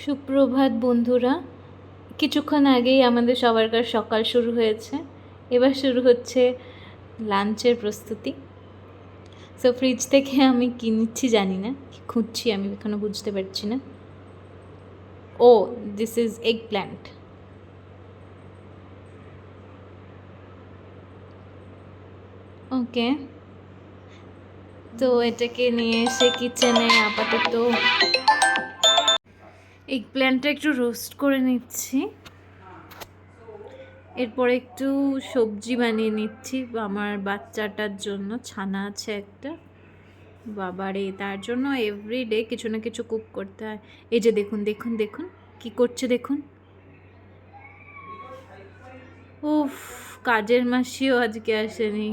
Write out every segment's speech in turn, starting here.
সুপ্রভাত বন্ধুরা। কিছুক্ষণ আগেই আমাদের সবারকার সকাল শুরু হয়েছে। এবার শুরু হচ্ছে লাঞ্চের প্রস্তুতি। সো ফ্রিজ থেকে আমি কী নিচ্ছি জানি না, কি খুঁজছি আমি এখনো বুঝতে পারছি না। ও, দিস ইজ এগ প্ল্যান্ট। ওকে, তো এটাকে নিয়ে এসে কিচেনে আপাতত এগ প্ল্যান্টটা একটু রোস্ট করে নিচ্ছি। এরপর একটু সবজি বানিয়ে নিচ্ছি আমার বাচ্চাটার জন্য। ছানা আছে একটা, বাবারে, তার জন্য এভরিডে কিছু না কিছু কুক করতে হয়। এই যে দেখুন দেখুন দেখুন কি করছে দেখুন। উফ, কাজের মাসিও আজকে আসেনি।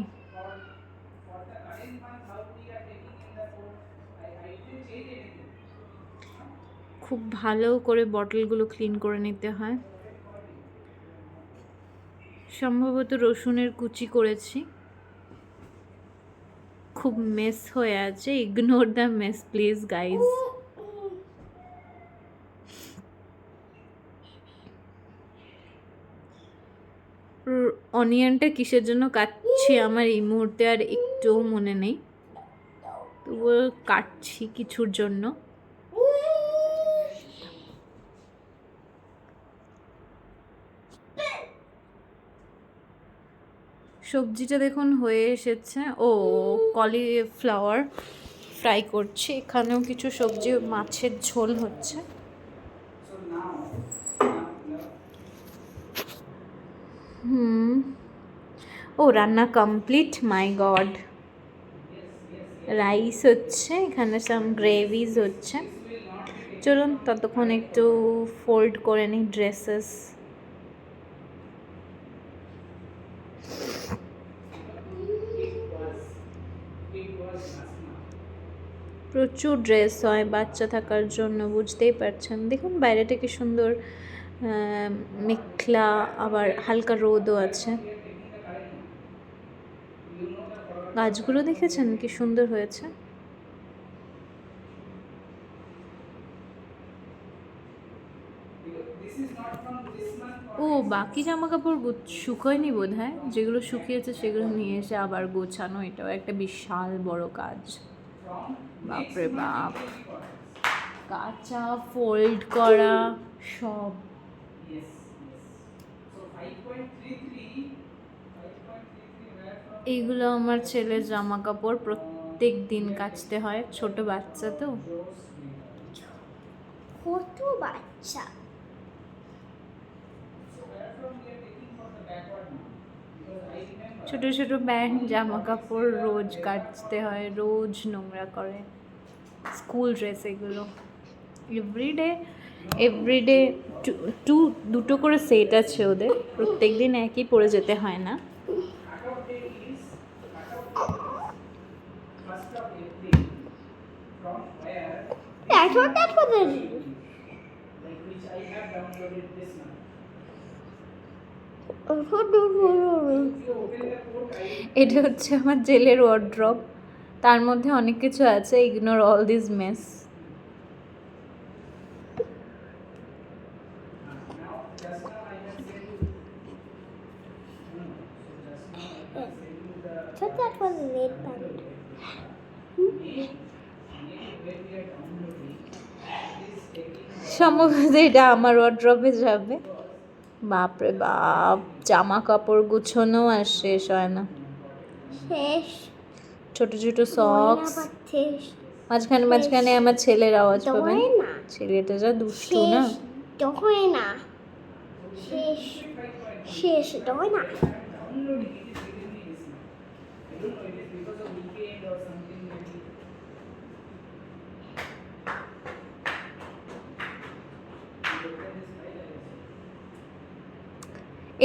খুব ভালো করে বটলগুলো ক্লিন করে নিতে হয়। সম্ভবত রসুনের কুচি করেছি, খুব মেস হয়ে আছে। Ignore the mess please guys. অনিয়নটা কিসের জন্য কাটছি আমার এই মুহূর্তে আর একটুও মনে নেই, তবুও কাটছি কিছুর জন্য। সবজিটা দেখুন হয়ে এসেছে। ও, কলিফ্লাওয়ার ফ্রাই করছি। এখানেও কিছু সবজি, মাছের ঝোল হচ্ছে। ও, রান্না কমপ্লিট, মাই গড। রাইস হচ্ছে, এখানে সাম গ্রেভিজ হচ্ছে। চলুন ততক্ষণ একটু ফোল্ড করে নিই ড্রেসেস। প্রচুর ড্রেস হয় বাচ্চা থাকার জন্য, বুঝতেই পারছেন। দেখুন বাইরেটা কি সুন্দর মেঘলা, আবার হালকা রোদও আছে। গাছগুলো দেখেছেন কি সুন্দর হয়েছে। ও, বাকি জামা কাপড় শুকোয়নি বোধ হয়। যেগুলো শুকিয়েছে সেগুলো নিয়ে এসে আবার গোছানো, এটাও একটা বিশাল বড় কাজ। বাপরে বাপ, কাঁচা, ফোল্ড করা, সব। এইগুলো আমার ছেলের জামা কাপড়, প্রত্যেক দিন কাচতে হয়। ছোট বাচ্চা তো। ছোট বাচ্চা, ছোট ছোট প্যান্ট জামা কাপড় রোজ কাচতে হয়, রোজ নোংরা করে। স্কুল ড্রেস এগুলো, এভরিডে এভরিডে দুটো করে সেট আছে ওদের। প্রত্যেক দিন একই পরে যেতে হয় না। এটা হচ্ছে আমার জেলের ওয়ার্ড্রপ, তার মধ্যে অনেক কিছু আছে। Ignore all this mace. সম্ভবত এটা আমার ওয়ার্ড্রপে যাবে। বাপরে বাপ, জামা কাপড় গুছোনো আর শেষ হয় না। শেষ। ছোট ছোট সক্স, মাঝখানে মাঝখানে আমার ছেলের আওয়াজ পাবেন। ছেলেটা যা দুষ্টু না। হয় না, শেষ শেষ হয় না।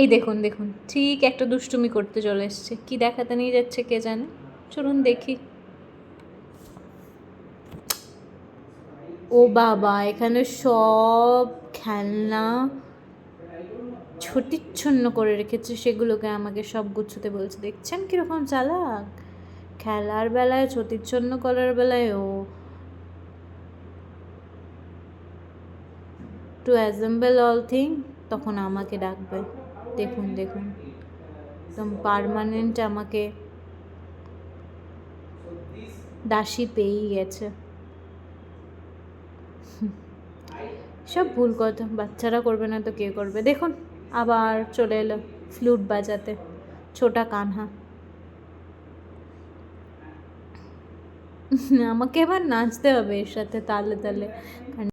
এই দেখুন দেখুন, ঠিক একটা দুষ্টুমি করতে চলে এসছে। কি দেখাতে নিয়ে যাচ্ছে কে জানে, চলুন দেখি। ও বাবা, এখানে সব খেলনা ছটিচ্ছন্ন করে রেখেছে, সেগুলোকে আমাকে সব গুছোতে বলছে। দেখছেন কীরকম চালাক, খেলার বেলায় ছটিচ্ছন্ন করার বেলায় ও। টু অ্যাসেম্বল অল থিং, তখন আমাকে ডাকবে। দেখুন দেখুন, একদম পার্মানেন্ট আমাকে দাসী পেয়েই গেছে। সব ভুল কথা, বাচ্চারা করবে না তো কে করবে। দেখুন আবার চলে এলো ফ্লুট বাজাতে, ছোটা কানহা। আমাকে এবার নাচতে হবে এর সাথে তালে তালে।